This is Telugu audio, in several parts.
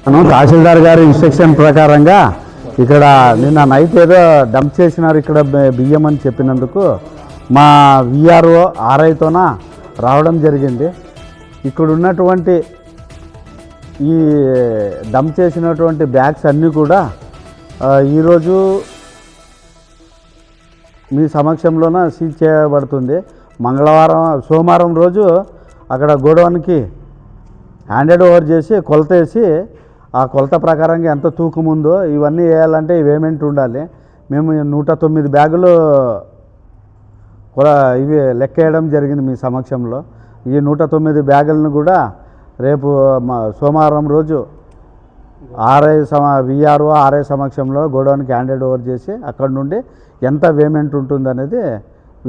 మనం తహసీల్దార్ గారి ఇన్స్ట్రక్షన్ ప్రకారంగా ఇక్కడ నిన్న నైట్ ఏదో డంప్ చేసినారు ఇక్కడ బియ్యం అని చెప్పినందుకు మా విఆర్ఓ ఆర్ఐతోన రావడం జరిగింది. ఇక్కడ ఉన్నటువంటి ఈ డంప్ చేసినటువంటి బ్యాగ్స్ అన్నీ కూడా ఈరోజు మీ సమక్షంలోన సీజ్ చేయబడుతుంది. సోమవారం రోజు అక్కడ గోడౌన్కి హ్యాండెడ్ ఓవర్ చేసి కొలత వేసి ఆ కొలత ప్రకారంగా ఎంత తూకం ఉందో ఇవన్నీ వేయాలంటే ఇవేమెంట్ ఉండాలి. మేము 109 బ్యాగులు ఇవి లెక్క వేయడం జరిగింది మీ సమక్షంలో. ఈ 109 బ్యాగులను కూడా రేపు సోమవారం రోజు విఆర్ఓ ఆర్ఐ సమక్షంలో గోడౌన్కి హ్యాండెడ్ ఓవర్ చేసి అక్కడ నుండి ఎంత పేమెంట్ ఉంటుందనేది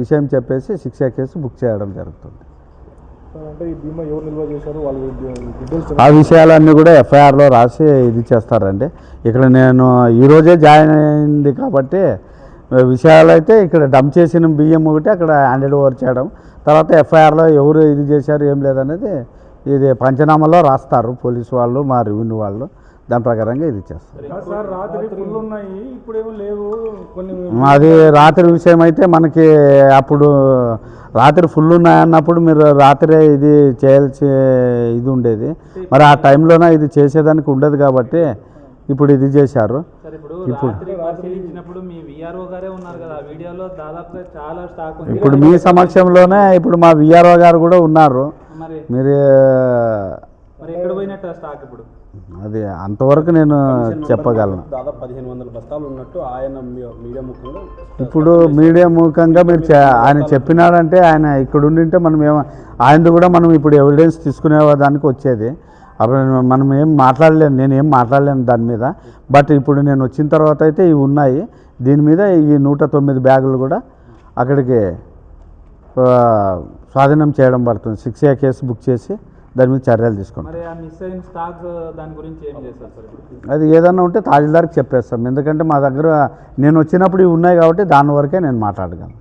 విషయం చెప్పేసి 6A కేసు బుక్ చేయడం జరుగుతుంది. ఆ విషయాలన్నీ కూడా ఎఫ్ఐఆర్లో రాసి ఇది చేస్తారండి. ఇక్కడ నేను ఈరోజే జాయిన్ అయింది కాబట్టి విషయాలు అయితే ఇక్కడ డంప్ చేసిన బియ్యం ఒకటి అక్కడ హ్యాండెడ్ ఓవర్ చేయడం, తర్వాత ఎఫ్ఐఆర్లో ఎవరు ఇది చేశారు ఏం లేదనేది ఇది పంచనామాలో రాస్తారు పోలీసు వాళ్ళు మా రెవెన్యూ వాళ్ళు. దాని ప్రకారంగా ఇది చేస్తారు. అది రాత్రి విషయం అయితే మనకి అప్పుడు రాత్రి ఫుల్ ఉన్నాయన్నప్పుడు మీరు రాత్రే ఇది చేయాల్సి ఇది ఉండేది. మరి ఆ టైంలోనే ఇది చేసేదానికి ఉండదు కాబట్టి ఇప్పుడు ఇది చేశారు. ఇప్పుడు మీ సమక్షంలోనే ఇప్పుడు మా విఆర్ఓ గారు కూడా ఉన్నారు. మీరు అది అంతవరకు నేను చెప్పగలను. దాదాపు 1500 బస్తాలు ఉన్నట్టు ఆయన మీడియా ముఖంగా ఇప్పుడు మీడియా ముఖంగా మీరు ఆయన చెప్పినారంటే ఆయన ఇక్కడ ఉండింటే మనం ఆయనది కూడా మనం ఇప్పుడు ఎవిడెన్స్ తీసుకునే దానికి వచ్చేది. అప్పుడు మనం ఏం మాట్లాడలేను, నేనేం మాట్లాడలేను దాని మీద. బట్ ఇప్పుడు నేను వచ్చిన తర్వాత అయితే ఇవి ఉన్నాయి. దీని మీద ఈ 109 బ్యాగులు కూడా అక్కడికి స్వాధీనం చేయడం పడుతుంది. 6A కేసు బుక్ చేసి దాని మీద చర్యలు తీసుకుంటాం. అది ఏదన్నా ఉంటే తహసీల్దార్కి చెప్పేస్తాం. ఎందుకంటే మా దగ్గర నేను వచ్చినప్పుడు ఇవి ఉన్నాయి కాబట్టి దాని వరకే నేను మాట్లాడగలను.